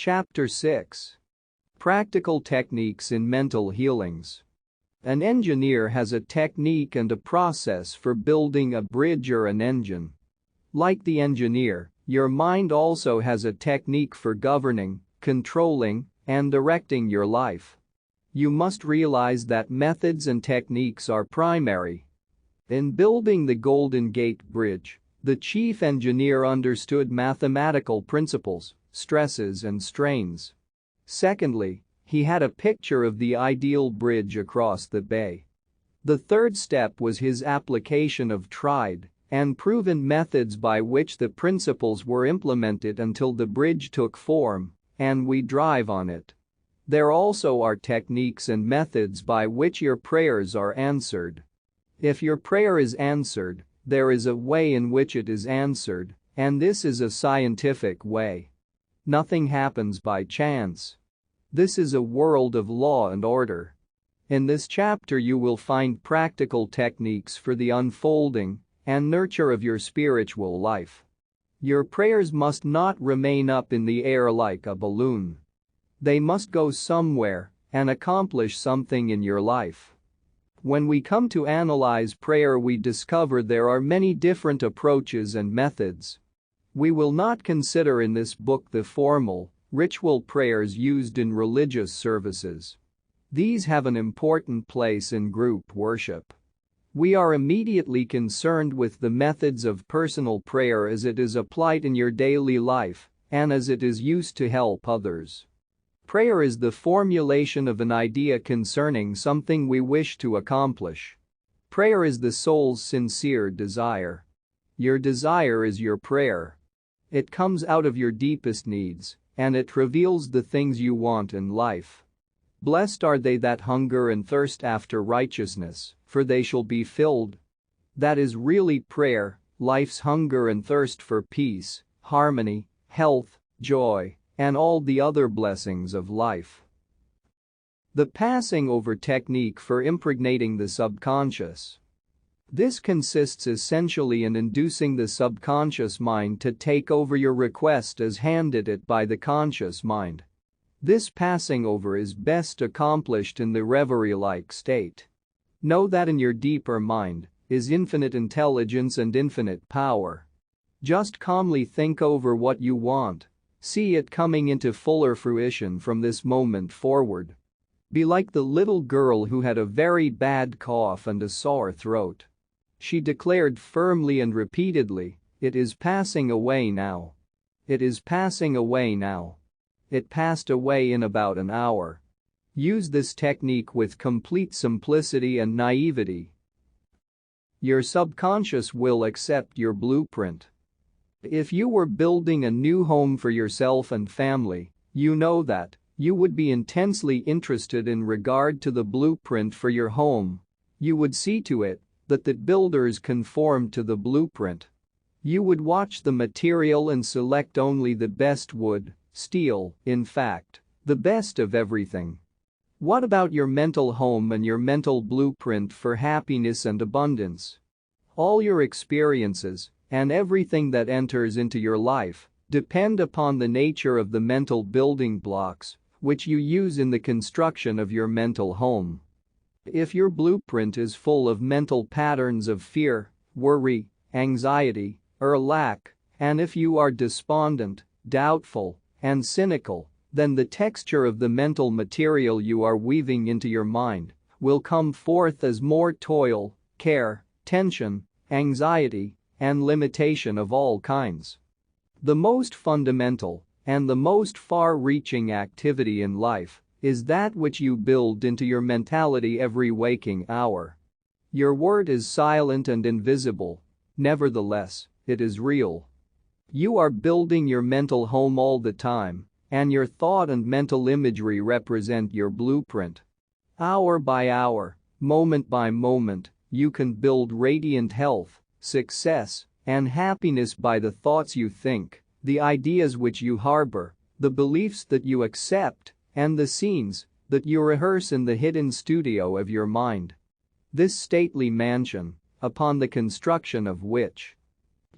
Chapter 6. Practical Techniques in Mental Healings. An engineer has a technique and a process for building a bridge or an engine. Like the engineer, your mind also has a technique for governing, controlling, and directing your life. You must realize that methods and techniques are primary. In building the Golden Gate Bridge, the chief engineer understood mathematical principles, stresses and strains. Secondly, he had a picture of the ideal bridge across the bay. The third step was his application of tried and proven methods by which the principles were implemented until the bridge took form and we drive on it. There also are techniques and methods by which your prayers are answered. If your prayer is answered, there is a way in which it is answered, and this is a scientific way. Nothing happens by chance. This is a world of law and order. In this chapter you will find practical techniques for the unfolding and nurture of your spiritual life. Your prayers must not remain up in the air like a balloon. They must go somewhere and accomplish something in your life. When we come to analyze prayer, we discover there are many different approaches and methods. We will not consider in this book the formal, ritual prayers used in religious services. These have an important place in group worship. We are immediately concerned with the methods of personal prayer as it is applied in your daily life and as it is used to help others. Prayer is the formulation of an idea concerning something we wish to accomplish. Prayer is the soul's sincere desire. Your desire is your prayer. It comes out of your deepest needs, and it reveals the things you want in life. Blessed are they that hunger and thirst after righteousness, for they shall be filled. That is really prayer, life's hunger and thirst for peace, harmony, health, joy, and all the other blessings of life. The passing over technique for impregnating the subconscious. This consists essentially in inducing the subconscious mind to take over your request as handed it by the conscious mind. This passing over is best accomplished in the reverie-like state. Know that in your deeper mind is infinite intelligence and infinite power. Just calmly think over what you want. See it coming into fuller fruition from this moment forward. Be like the little girl who had a very bad cough and a sore throat. She declared firmly and repeatedly, "It is passing away now. It is passing away now." It passed away in about an hour. Use this technique with complete simplicity and naivety. Your subconscious will accept your blueprint. If you were building a new home for yourself and family, you know that you would be intensely interested in regard to the blueprint for your home. You would see to it that the builders conform to the blueprint. You would watch the material and select only the best wood, steel, in fact, the best of everything. What about your mental home and your mental blueprint for happiness and abundance? All your experiences and everything that enters into your life depend upon the nature of the mental building blocks which you use in the construction of your mental home. If your blueprint is full of mental patterns of fear, worry, anxiety, or lack, and if you are despondent, doubtful, and cynical, then the texture of the mental material you are weaving into your mind will come forth as more toil, care, tension, anxiety, and limitation of all kinds. The most fundamental and the most far-reaching activity in life is that which you build into your mentality every waking hour. Your word is silent and invisible, nevertheless, it is real. You are building your mental home all the time, and your thought and mental imagery represent your blueprint. Hour by hour, moment by moment, you can build radiant health, success, and happiness by the thoughts you think, the ideas which you harbor, the beliefs that you accept, and the scenes that you rehearse in the hidden studio of your mind. This stately mansion, upon the construction of which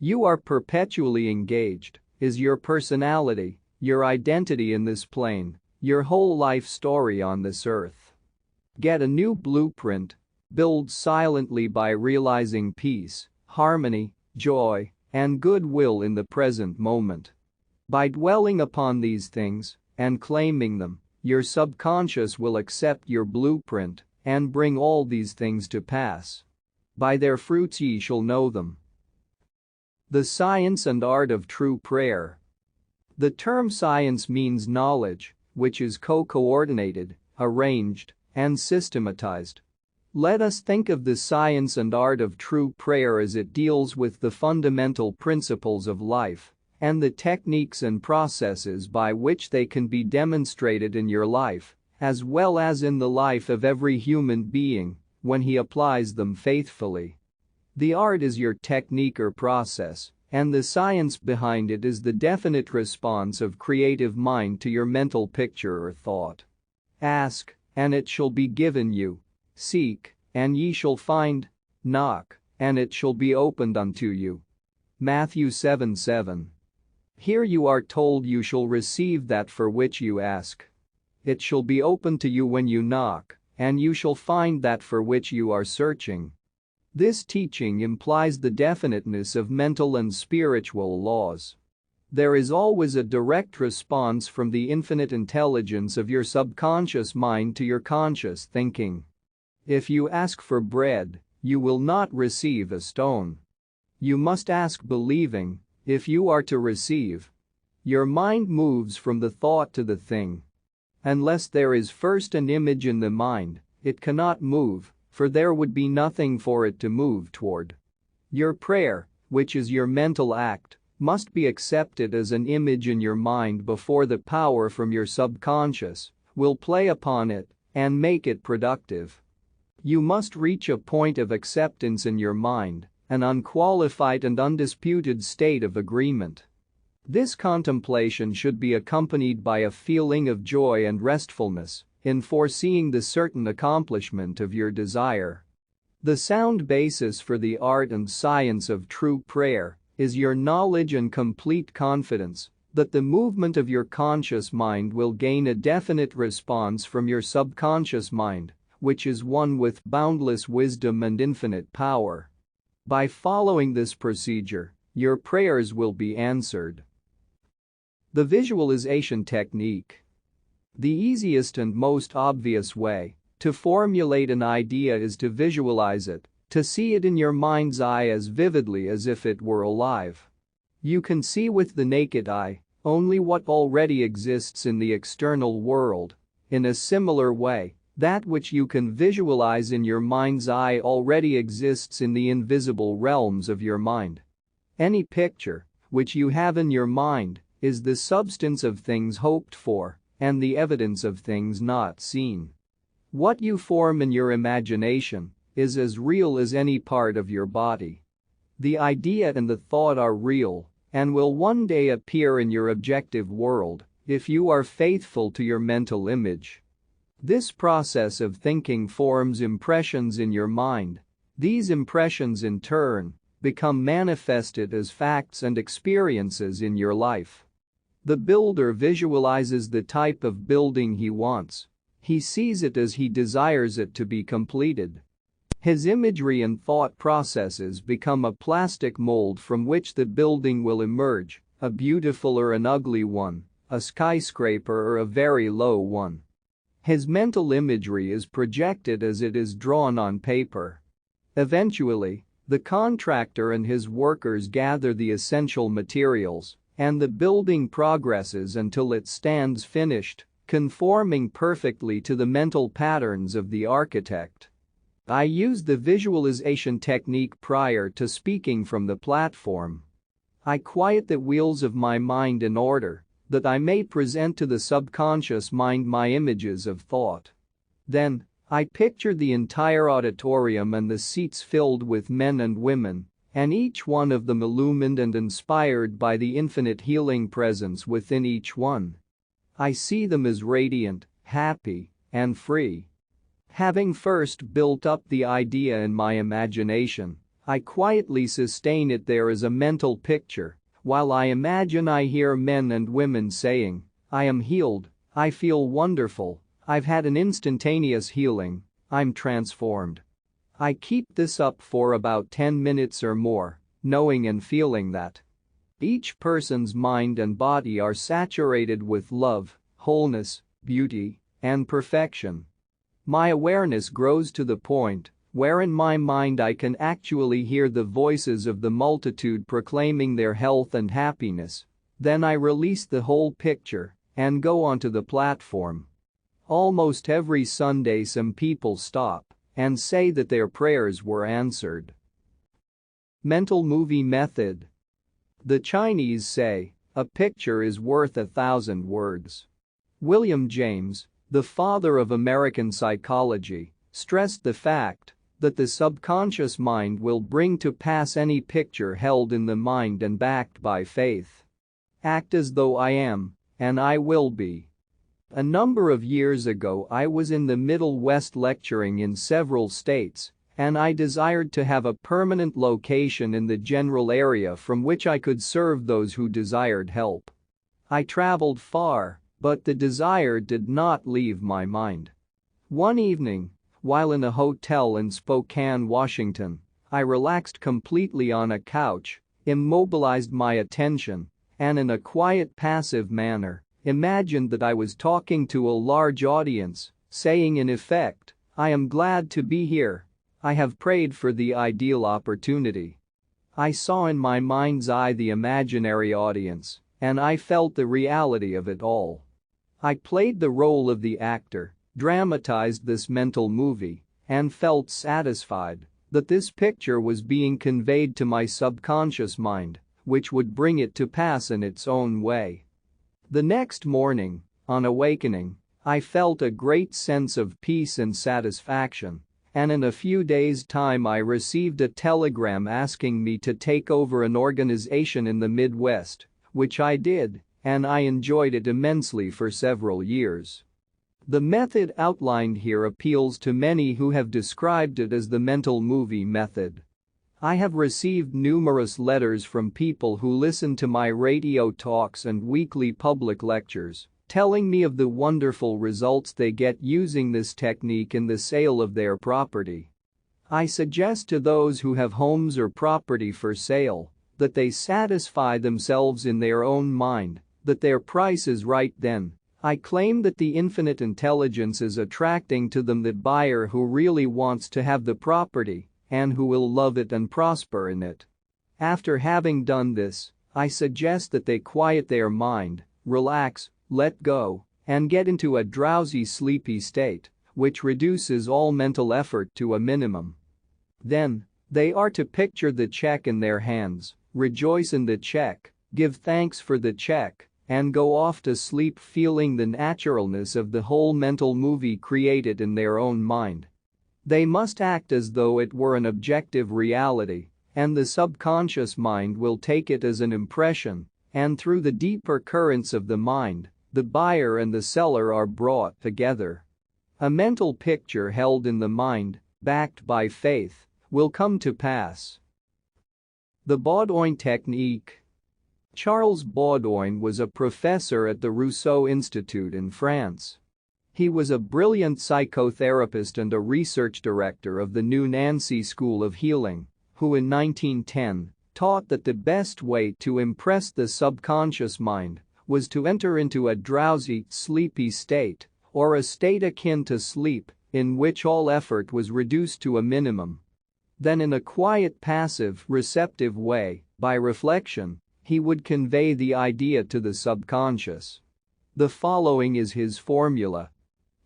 you are perpetually engaged, is your personality, your identity in this plane, your whole life story on this earth. Get a new blueprint. Build silently by realizing peace, harmony, joy, and goodwill in the present moment. By dwelling upon these things and claiming them, your subconscious will accept your blueprint and bring all these things to pass. By their fruits ye shall know them. The science and art of true prayer. The term science means knowledge, which is coordinated, arranged, and systematized. Let us think of the science and art of true prayer as it deals with the fundamental principles of life and the techniques and processes by which they can be demonstrated in your life, as well as in the life of every human being, when he applies them faithfully. The art is your technique or process, and the science behind it is the definite response of creative mind to your mental picture or thought. Ask, and it shall be given you. Seek, and ye shall find. Knock, and it shall be opened unto you. Matthew 7:7. Here you are told you shall receive that for which you ask. It shall be opened to you when you knock, and you shall find that for which you are searching. This teaching implies the definiteness of mental and spiritual laws. There is always a direct response from the infinite intelligence of your subconscious mind to your conscious thinking. If you ask for bread, you will not receive a stone. You must ask believing, if you are to receive. Your mind moves from the thought to the thing. Unless there is first an image in the mind, it cannot move, for there would be nothing for it to move toward. Your prayer, which is your mental act, must be accepted as an image in your mind before the power from your subconscious will play upon it and make it productive. You must reach a point of acceptance in your mind, an unqualified and undisputed state of agreement. This contemplation should be accompanied by a feeling of joy and restfulness in foreseeing the certain accomplishment of your desire. The sound basis for the art and science of true prayer is your knowledge and complete confidence that the movement of your conscious mind will gain a definite response from your subconscious mind, which is one with boundless wisdom and infinite power. By following this procedure, your prayers will be answered. The visualization technique. The easiest and most obvious way to formulate an idea is to visualize it, to see it in your mind's eye as vividly as if it were alive. You can see with the naked eye only what already exists in the external world. In a similar way, that which you can visualize in your mind's eye already exists in the invisible realms of your mind. Any picture which you have in your mind is the substance of things hoped for and the evidence of things not seen. What you form in your imagination is as real as any part of your body. The idea and the thought are real and will one day appear in your objective world if you are faithful to your mental image. This process of thinking forms impressions in your mind. These impressions in turn become manifested as facts and experiences in your life. The builder visualizes the type of building he wants. He sees it as he desires it to be completed. His imagery and thought processes become a plastic mold from which the building will emerge, a beautiful or an ugly one, a skyscraper or a very low one. His mental imagery is projected as it is drawn on paper. Eventually, the contractor and his workers gather the essential materials, and the building progresses until it stands finished, conforming perfectly to the mental patterns of the architect. I used the visualization technique prior to speaking from the platform. I quiet the wheels of my mind in order that I may present to the subconscious mind my images of thought. Then, I picture the entire auditorium and the seats filled with men and women, and each one of them illumined and inspired by the infinite healing presence within each one. I see them as radiant, happy, and free. Having first built up the idea in my imagination, I quietly sustain it there as a mental picture, While I imagine I hear men and women saying, "I am healed, I feel wonderful, I've had an instantaneous healing, I'm transformed." I keep this up for about 10 minutes or more, knowing and feeling that each person's mind and body are saturated with love, wholeness, beauty, and perfection. My awareness grows to the point where in my mind I can actually hear the voices of the multitude proclaiming their health and happiness. Then I release the whole picture and go onto the platform. Almost every Sunday some people stop and say that their prayers were answered. Mental movie method. The Chinese say, "A picture is worth 1,000 words." William James, the father of American psychology, stressed the fact that the subconscious mind will bring to pass any picture held in the mind and backed by faith. Act as though I am, and I will be. A number of years ago I was in the Middle West lecturing in several states, and I desired to have a permanent location in the general area from which I could serve those who desired help. I traveled far, but the desire did not leave my mind. One evening, while in a hotel in Spokane, Washington, I relaxed completely on a couch, immobilized my attention, and in a quiet, passive manner, imagined that I was talking to a large audience, saying in effect, "I am glad to be here. I have prayed for the ideal opportunity." I saw in my mind's eye the imaginary audience, and I felt the reality of it all. I played the role of the actor, dramatized this mental movie, and felt satisfied that this picture was being conveyed to my subconscious mind, which would bring it to pass in its own way. The next morning, on awakening, I felt a great sense of peace and satisfaction, and in a few days' time I received a telegram asking me to take over an organization in the Midwest, which I did, and I enjoyed it immensely for several years. The method outlined here appeals to many who have described it as the mental movie method. I have received numerous letters from people who listen to my radio talks and weekly public lectures, telling me of the wonderful results they get using this technique in the sale of their property. I suggest to those who have homes or property for sale that they satisfy themselves in their own mind that their price is right. Then I claim that the infinite intelligence is attracting to them the buyer who really wants to have the property and who will love it and prosper in it. After having done this, I suggest that they quiet their mind, relax, let go, and get into a drowsy, sleepy state, which reduces all mental effort to a minimum. Then, they are to picture the check in their hands, rejoice in the check, give thanks for the check, and go off to sleep feeling the naturalness of the whole mental movie created in their own mind. They must act as though it were an objective reality, and the subconscious mind will take it as an impression, and through the deeper currents of the mind, the buyer and the seller are brought together. A mental picture held in the mind, backed by faith, will come to pass. The Baudoin Technique. Charles Baudoin was a professor at the Rousseau Institute in France. He was a brilliant psychotherapist and a research director of the New Nancy School of Healing, who in 1910 taught that the best way to impress the subconscious mind was to enter into a drowsy, sleepy state, or a state akin to sleep, in which all effort was reduced to a minimum. Then in a quiet, passive, receptive way, by reflection, he would convey the idea to the subconscious. The following is his formula.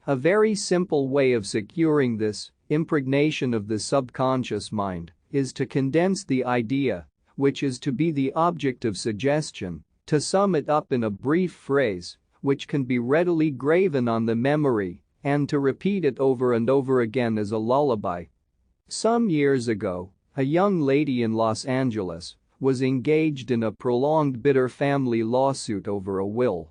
A very simple way of securing this impregnation of the subconscious mind is to condense the idea, which is to be the object of suggestion, to sum it up in a brief phrase, which can be readily graven on the memory, and to repeat it over and over again as a lullaby. Some years ago, a young lady in Los Angeles was engaged in a prolonged bitter family lawsuit over a will.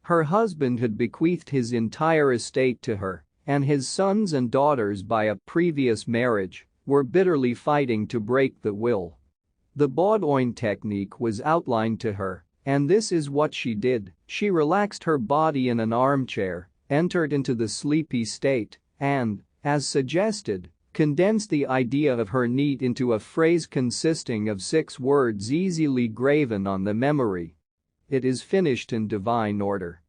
Her husband had bequeathed his entire estate to her, and his sons and daughters by a previous marriage were bitterly fighting to break the will. The Baudoin Technique was outlined to her, and this is what she did. She relaxed her body in an armchair, entered into the sleepy state, and, as suggested, condensed the idea of her need into a phrase consisting of 6 words easily graven on the memory. It is finished in divine order.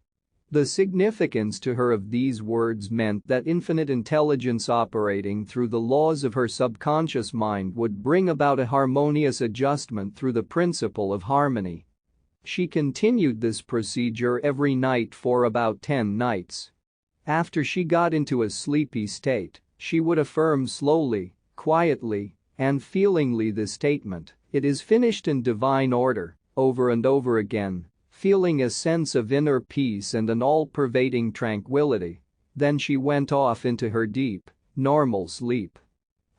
The significance to her of these words meant that infinite intelligence operating through the laws of her subconscious mind would bring about a harmonious adjustment through the principle of harmony. She continued this procedure every night for about 10 nights. After she got into a sleepy state, she would affirm slowly, quietly, and feelingly the statement, "It is finished in divine order," over and over again, feeling a sense of inner peace and an all-pervading tranquility. Then she went off into her deep, normal sleep.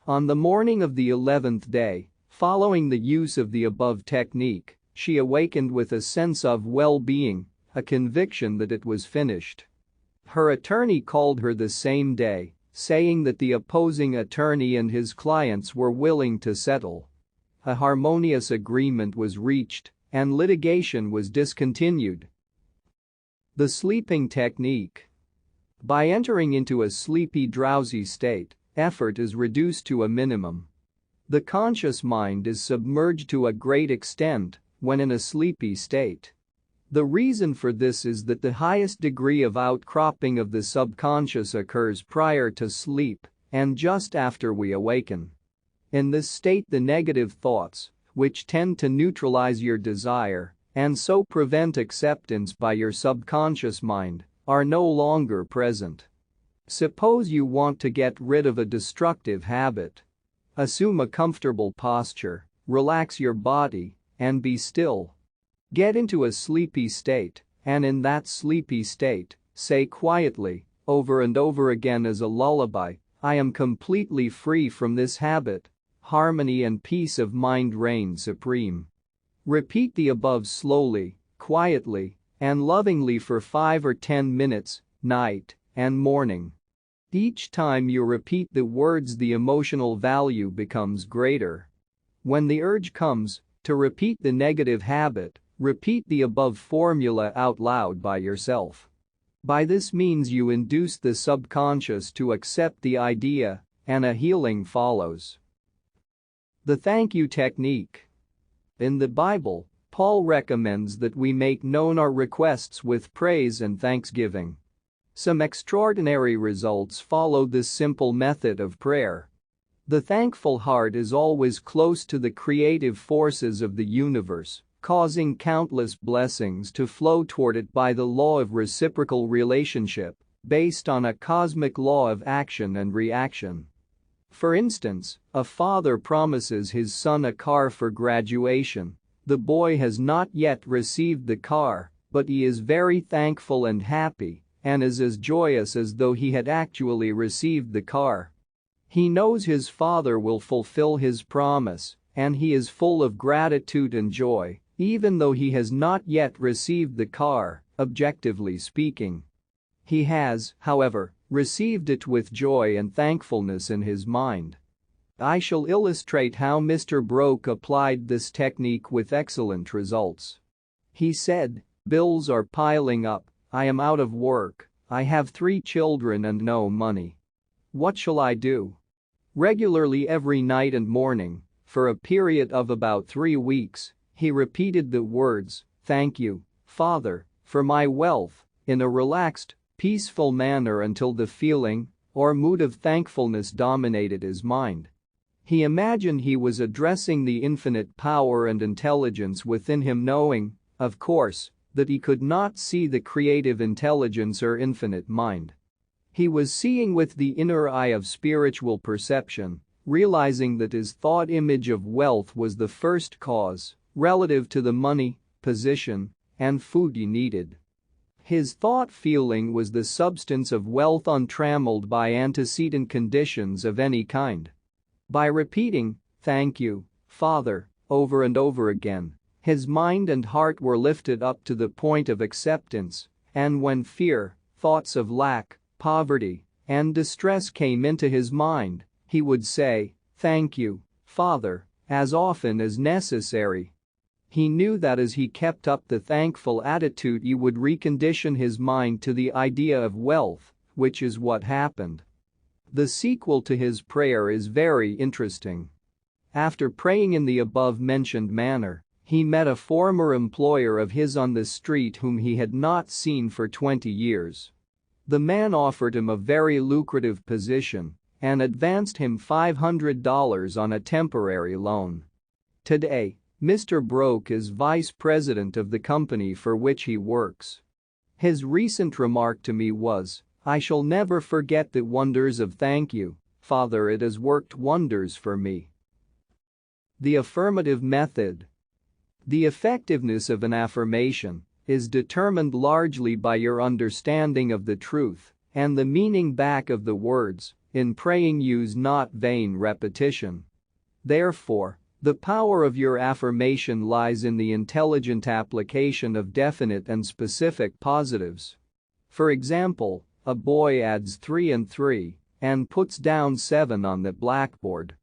On the morning of the 11th day, following the use of the above technique, she awakened with a sense of well-being, a conviction that it was finished. Her attorney called her the same day, saying that the opposing attorney and his clients were willing to settle. A harmonious agreement was reached, and litigation was discontinued. The sleeping technique. By entering into a sleepy, drowsy state, effort is reduced to a minimum. The conscious mind is submerged to a great extent when in a sleepy state. The reason for this is that the highest degree of outcropping of the subconscious occurs prior to sleep and just after we awaken. In this state, the negative thoughts, which tend to neutralize your desire and so prevent acceptance by your subconscious mind, are no longer present. Suppose you want to get rid of a destructive habit. Assume a comfortable posture, relax your body, and be still. Get into a sleepy state, and in that sleepy state, say quietly, over and over again as a lullaby, "I am completely free from this habit. Harmony and peace of mind reign supreme." Repeat the above slowly, quietly, and lovingly for 5 or 10 minutes, night and morning. Each time you repeat the words, the emotional value becomes greater. When the urge comes to repeat the negative habit, repeat the above formula out loud by yourself. By this means you induce the subconscious to accept the idea, and a healing follows. The thank you technique. In the Bible, Paul recommends that we make known our requests with praise and thanksgiving. Some extraordinary results follow this simple method of prayer. The thankful heart is always close to the creative forces of the universe, causing countless blessings to flow toward it by the law of reciprocal relationship, based on a cosmic law of action and reaction. For instance, a father promises his son a car for graduation. The boy has not yet received the car, but he is very thankful and happy, and is as joyous as though he had actually received the car. He knows his father will fulfill his promise, and he is full of gratitude and joy, even though he has not yet received the car, objectively speaking. He has, however, received it with joy and thankfulness in his mind. I shall illustrate how Mr. Broke applied this technique with excellent results. He said, "Bills are piling up, I am out of work, I have 3 children and no money. What shall I do?" Regularly every night and morning, for a period of about 3 weeks, he repeated the words, "Thank you, Father, for my wealth," in a relaxed, peaceful manner until the feeling or mood of thankfulness dominated his mind. He imagined he was addressing the infinite power and intelligence within him, knowing, of course, that he could not see the creative intelligence or infinite mind. He was seeing with the inner eye of spiritual perception, realizing that his thought image of wealth was the first cause, relative to the money, position, and food he needed. His thought feeling was the substance of wealth untrammeled by antecedent conditions of any kind. By repeating, "Thank you, Father," over and over again, his mind and heart were lifted up to the point of acceptance, and when fear, thoughts of lack, poverty, and distress came into his mind, he would say, "Thank you, Father," as often as necessary. He knew that as he kept up the thankful attitude he would recondition his mind to the idea of wealth, which is what happened. The sequel to his prayer is very interesting. After praying in the above-mentioned manner, he met a former employer of his on the street whom he had not seen for 20 years. The man offered him a very lucrative position and advanced him $500 on a temporary loan. Today, Mr. Broke is vice president of the company for which he works. His recent remark to me was, "I shall never forget the wonders of thank you, Father, it has worked wonders for me." The affirmative method. The effectiveness of an affirmation is determined largely by your understanding of the truth and the meaning back of the words. In praying, use not vain repetition. Therefore, the power of your affirmation lies in the intelligent application of definite and specific positives. For example, a boy adds 3 and 3 and puts down 7 on the blackboard.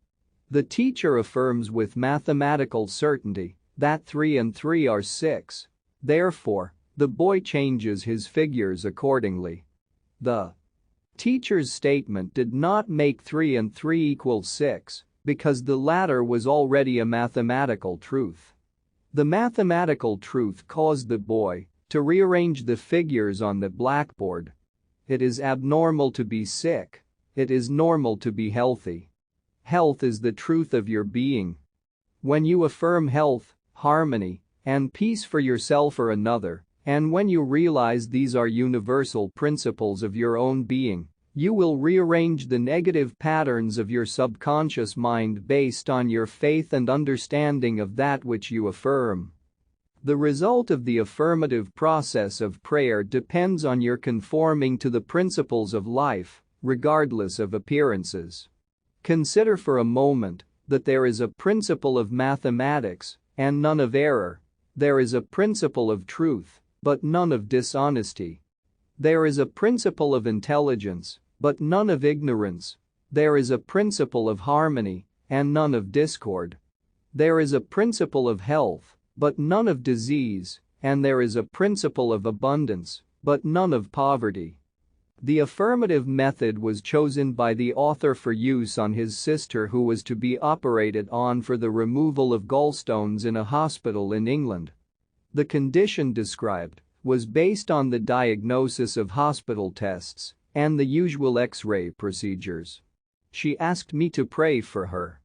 The teacher affirms with mathematical certainty that 3 and 3 are 6. Therefore, the boy changes his figures accordingly. The teacher's statement did not make 3 and 3 equal 6 because the latter was already a mathematical truth. The mathematical truth caused the boy to rearrange the figures on the blackboard. It is abnormal to be sick. It is normal to be healthy. Health is the truth of your being. When you affirm health, harmony, and peace for yourself or another, and when you realize these are universal principles of your own being, you will rearrange the negative patterns of your subconscious mind based on your faith and understanding of that which you affirm. The result of the affirmative process of prayer depends on your conforming to the principles of life, regardless of appearances. Consider for a moment that there is a principle of mathematics and none of error. There is a principle of truth, but none of dishonesty. There is a principle of intelligence, but none of ignorance. There is a principle of harmony and none of discord. There is a principle of health, but none of disease, and there is a principle of abundance, but none of poverty. The affirmative method was chosen by the author for use on his sister who was to be operated on for the removal of gallstones in a hospital in England. The condition described was based on the diagnosis of hospital tests and the usual X-ray procedures. She asked me to pray for her.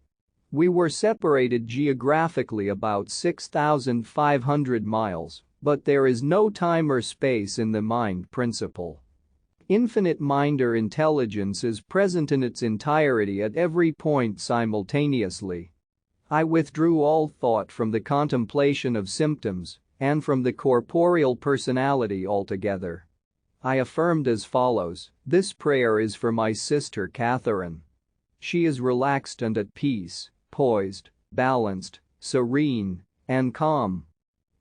We were separated geographically about 6,500 miles, but there is no time or space in the mind principle. Infinite mind or intelligence is present in its entirety at every point simultaneously. I withdrew all thought from the contemplation of symptoms and from the corporeal personality altogether. I affirmed as follows, "This prayer is for my sister Catherine. She is relaxed and at peace, poised, balanced, serene, and calm.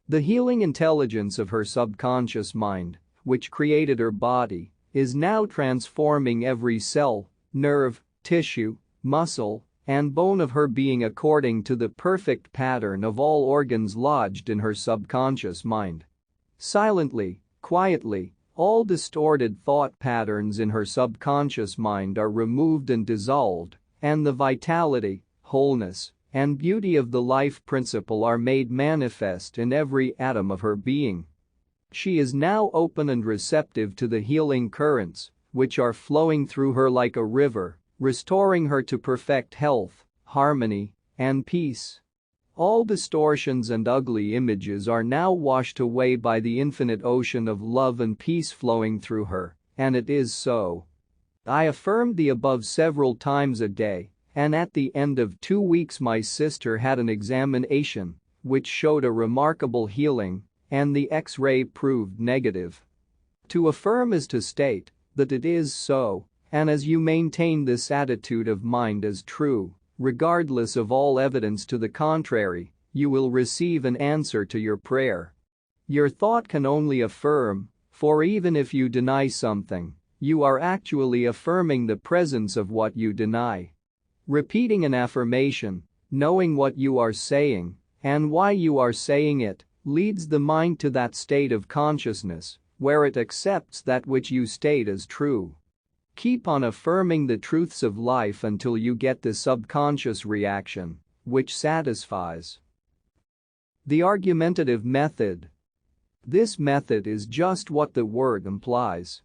The healing intelligence of her subconscious mind, which created her body, is now transforming every cell, nerve, tissue, muscle, and bone of her being according to the perfect pattern of all organs lodged in her subconscious mind. Silently, quietly, all distorted thought patterns in her subconscious mind are removed and dissolved, and the vitality, wholeness, and beauty of the life principle are made manifest in every atom of her being. She is now open and receptive to the healing currents, which are flowing through her like a river, restoring her to perfect health, harmony, and peace. All distortions and ugly images are now washed away by the infinite ocean of love and peace flowing through her, and it is so." I affirmed the above several times a day, and at the end of 2 weeks my sister had an examination, which showed a remarkable healing, and the X-ray proved negative. To affirm is to state that it is so, and as you maintain this attitude of mind as true, regardless of all evidence to the contrary, you will receive an answer to your prayer. Your thought can only affirm, for even if you deny something, you are actually affirming the presence of what you deny. Repeating an affirmation Knowing what you are saying and why you are saying it leads the mind to that state of consciousness where it accepts that which you state as true. Keep on affirming the truths of life until you get the subconscious reaction, which satisfies. The argumentative method. This method is just what the word implies.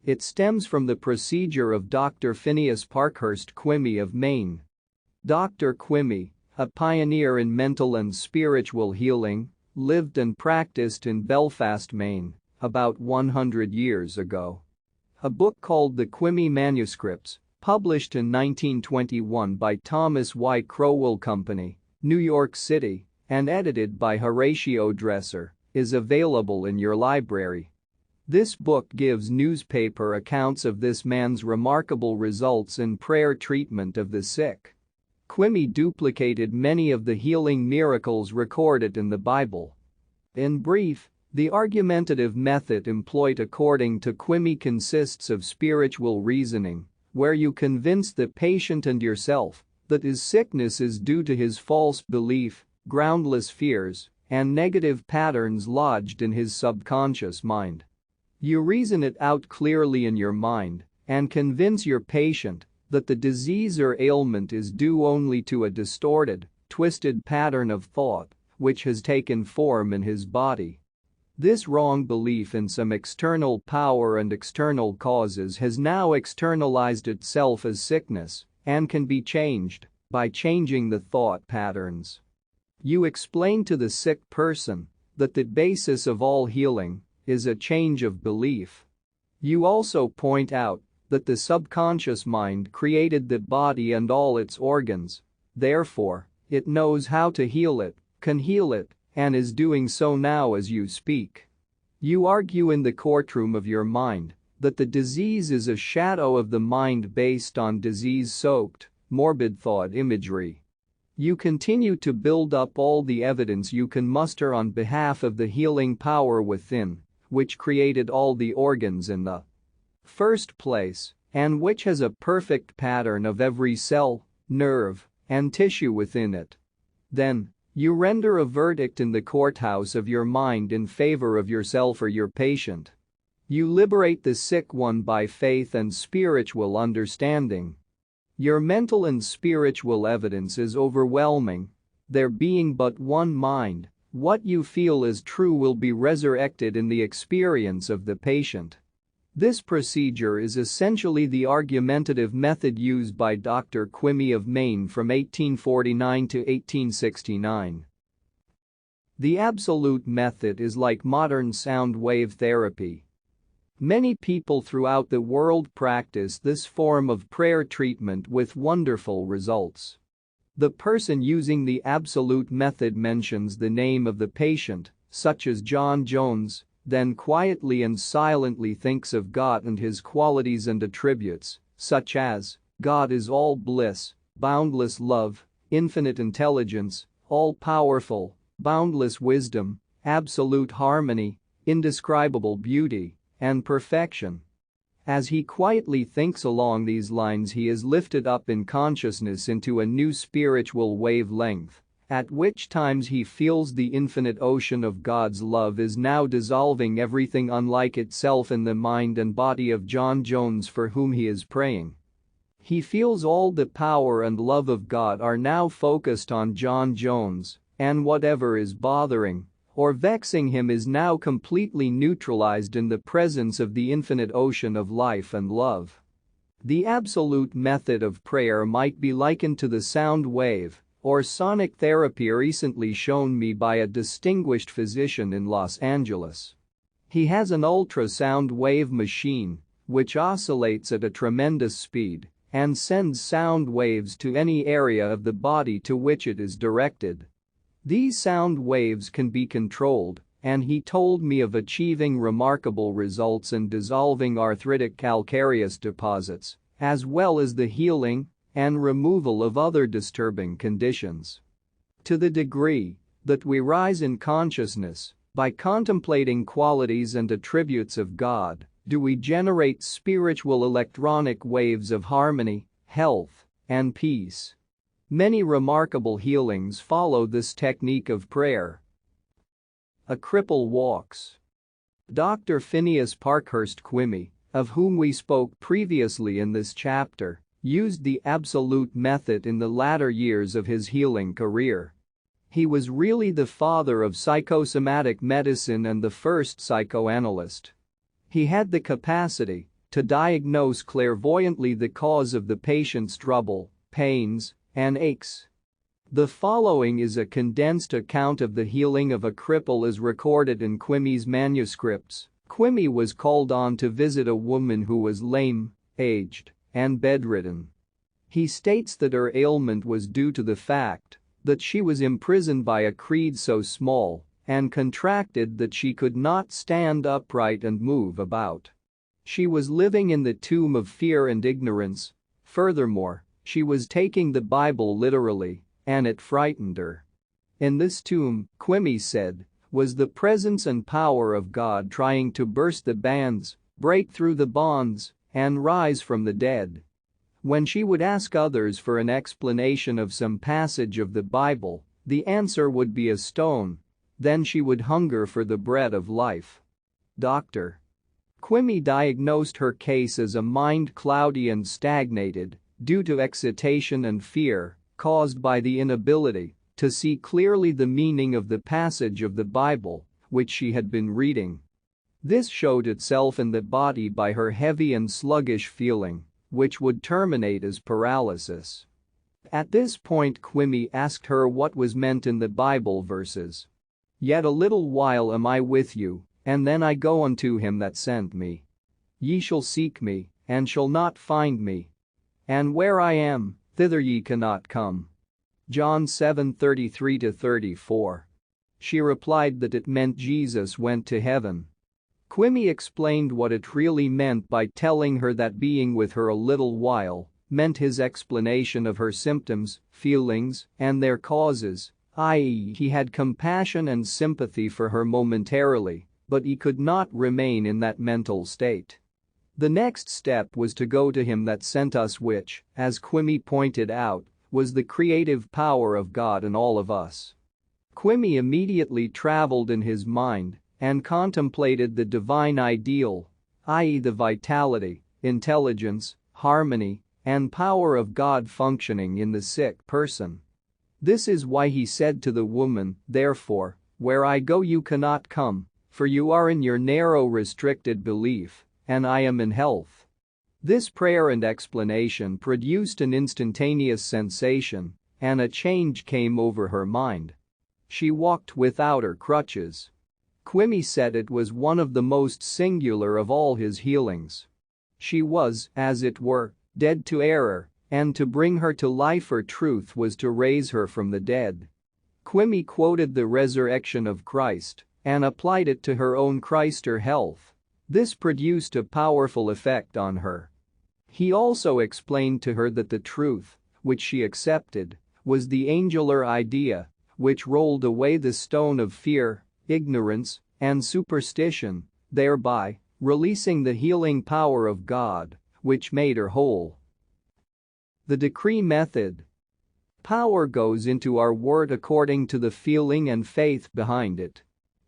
It stems from the procedure of Dr. Phineas Parkhurst Quimby of Maine. Dr. Quimby, a pioneer in mental and spiritual healing, lived and practiced in Belfast, Maine, about 100 years ago. A book called The Quimby Manuscripts, published in 1921 by Thomas Y. Crowell Company, New York City, and edited by Horatio Dresser, is available in your library. This book gives newspaper accounts of this man's remarkable results in prayer treatment of the sick. Quimby duplicated many of the healing miracles recorded in the Bible. In brief, the argumentative method employed according to Quimby consists of spiritual reasoning, where you convince the patient and yourself that his sickness is due to his false belief, groundless fears, and negative patterns lodged in his subconscious mind. You reason it out clearly in your mind and convince your patient that the disease or ailment is due only to a distorted, twisted pattern of thought which has taken form in his body. This wrong belief in some external power and external causes has now externalized itself as sickness and can be changed by changing the thought patterns. You explain to the sick person that the basis of all healing is a change of belief. You also point out that the subconscious mind created the body and all its organs. Therefore, it knows how to heal it, can heal it, and is doing so now as you speak. You argue in the courtroom of your mind that the disease is a shadow of the mind based on disease-soaked, morbid thought imagery. You continue to build up all the evidence you can muster on behalf of the healing power within, which created all the organs in the first place, and which has a perfect pattern of every cell, nerve, and tissue within it. Then, you render a verdict in the courthouse of your mind in favor of yourself or your patient. You liberate the sick one by faith and spiritual understanding. Your mental and spiritual evidence is overwhelming. There being but one mind, what you feel is true will be resurrected in the experience of the patient. This procedure is essentially the argumentative method used by Dr. Quimby of Maine from 1849 to 1869. The absolute method is like modern sound wave therapy. Many people throughout the world practice this form of prayer treatment with wonderful results. The person using the absolute method mentions the name of the patient, such as John Jones, then quietly and silently thinks of God and his qualities and attributes, such as, God is all bliss, boundless love, infinite intelligence, all-powerful, boundless wisdom, absolute harmony, indescribable beauty, and perfection. As he quietly thinks along these lines, he is lifted up in consciousness into a new spiritual wavelength, at which times he feels the infinite ocean of God's love is now dissolving everything unlike itself in the mind and body of John Jones for whom he is praying. He feels all the power and love of God are now focused on John Jones, and whatever is bothering or vexing him is now completely neutralized in the presence of the infinite ocean of life and love. The absolute method of prayer might be likened to the sound wave or sonic therapy recently shown me by a distinguished physician in Los Angeles. He has an ultrasound wave machine which oscillates at a tremendous speed and sends sound waves to any area of the body to which it is directed. These sound waves can be controlled, and he told me of achieving remarkable results in dissolving arthritic calcareous deposits, as well as the healing and removal of other disturbing conditions. To the degree that we rise in consciousness by contemplating qualities and attributes of God, do we generate spiritual electronic waves of harmony, health, and peace. Many remarkable healings follow this technique of prayer. A Cripple Walks. Dr. Phineas Parkhurst Quimby, of whom we spoke previously in this chapter, used the Absolute Method in the latter years of his healing career. He was really the father of psychosomatic medicine and the first psychoanalyst. He had the capacity to diagnose clairvoyantly the cause of the patient's trouble, pains, and aches. The following is a condensed account of the healing of a cripple as recorded in Quimby's manuscripts. Quimby was called on to visit a woman who was lame, aged, and bedridden. He states that her ailment was due to the fact that she was imprisoned by a creed so small and contracted that she could not stand upright and move about. She was living in the tomb of fear and ignorance. Furthermore, she was taking the Bible literally, and it frightened her. In this tomb, Quimby said, was the presence and power of God trying to burst the bands, break through the bonds, and rise from the dead. When she would ask others for an explanation of some passage of the Bible, the answer would be a stone. Then she would hunger for the bread of life. Dr. Quimby diagnosed her case as a mind cloudy and stagnated due to excitation and fear caused by the inability to see clearly the meaning of the passage of the Bible which she had been reading. This showed itself in the body by her heavy and sluggish feeling, which would terminate as paralysis. At this point Quimby asked her what was meant in the Bible verses. "Yet a little while am I with you, and then I go unto him that sent me. Ye shall seek me, and shall not find me. And where I am, thither ye cannot come." John 7:33-34. She replied that it meant Jesus went to heaven. Quimby explained what it really meant by telling her that being with her a little while meant his explanation of her symptoms, feelings, and their causes, i.e., he had compassion and sympathy for her momentarily, but he could not remain in that mental state. The next step was to go to him that sent us, which, as Quimby pointed out, was the creative power of God in all of us. Quimby immediately traveled in his mind and contemplated the divine ideal, i.e., the vitality, intelligence, harmony, and power of God functioning in the sick person. This is why he said to the woman, "Therefore, where I go you cannot come, for you are in your narrow restricted belief, and I am in health." This prayer and explanation produced an instantaneous sensation, and a change came over her mind. She walked without her crutches. Quimby said it was one of the most singular of all his healings. She was, as it were, dead to error, and to bring her to life or truth was to raise her from the dead. Quimby quoted the resurrection of Christ and applied it to her own Christ or health. This produced a powerful effect on her. He also explained to her that the truth, which she accepted, was the angular idea, which rolled away the stone of fear, ignorance, and superstition, thereby releasing the healing power of God, which made her whole. The decree method. Power goes into our word according to the feeling and faith behind it.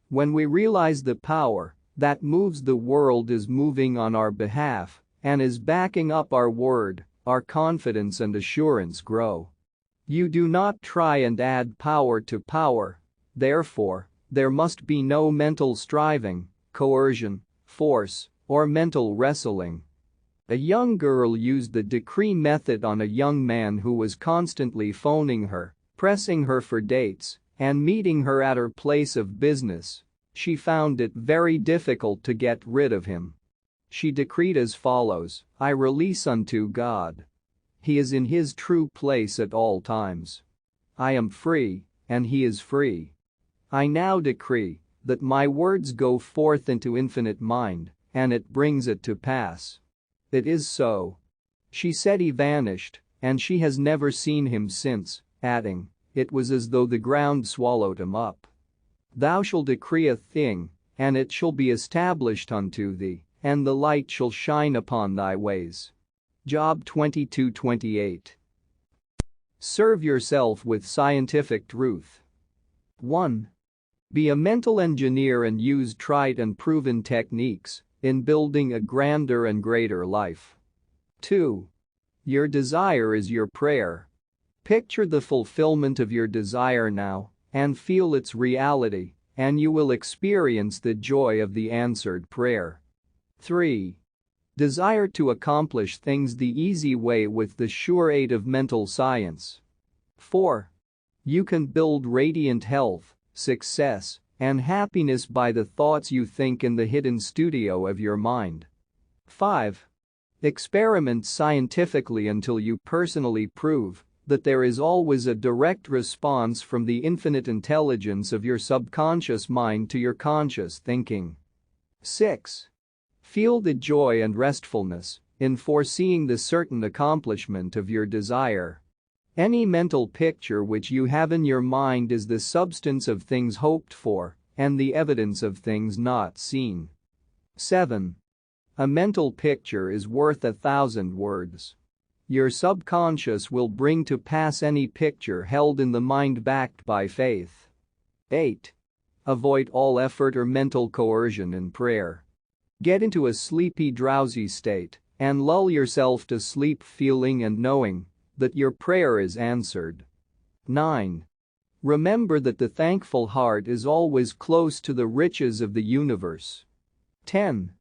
When we realize the power that moves the world is moving on our behalf and is backing up our word, our confidence and assurance grow. You do not try and add power to power. Therefore, there must be no mental striving, coercion, force, or mental wrestling. A young girl used the decree method on a young man who was constantly phoning her, pressing her for dates, and meeting her at her place of business. She found it very difficult to get rid of him. She decreed as follows, "I release unto God. He is in his true place at all times. I am free, and he is free. I now decree that my words go forth into infinite mind, and it brings it to pass. It is so." She said he vanished, and she has never seen him since, adding, "It was as though the ground swallowed him up. Thou shalt decree a thing, and it shall be established unto thee, and the light shall shine upon thy ways." Job 22:28. Serve yourself with scientific truth. 1. Be a mental engineer and use tried and proven techniques in building a grander and greater life. 2. Your desire is your prayer. Picture the fulfillment of your desire now and feel its reality, and you will experience the joy of the answered prayer. 3. Desire to accomplish things the easy way with the sure aid of mental science. 4. You can build radiant health, success, and happiness by the thoughts you think in the hidden studio of your mind. 5. Experiment scientifically until you personally prove that there is always a direct response from the infinite intelligence of your subconscious mind to your conscious thinking. 6. Feel the joy and restfulness in foreseeing the certain accomplishment of your desire. Any mental picture which you have in your mind is the substance of things hoped for and the evidence of things not seen. 7. A mental picture is worth 1,000 words. Your subconscious will bring to pass any picture held in the mind backed by faith. 8. Avoid all effort or mental coercion in prayer. Get into a sleepy, drowsy state and lull yourself to sleep feeling and knowing that your prayer is answered. 9. Remember that the thankful heart is always close to the riches of the universe. 10.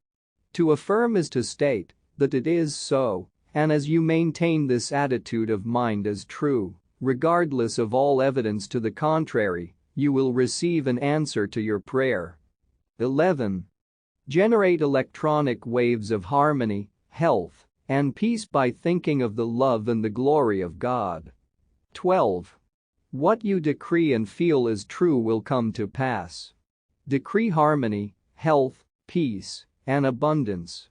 To affirm is to state that it is so, and as you maintain this attitude of mind as true, regardless of all evidence to the contrary, you will receive an answer to your prayer. 11. Generate electronic waves of harmony, health, and peace by thinking of the love and the glory of God. 12. What you decree and feel is true will come to pass. Decree harmony, health, peace, and abundance.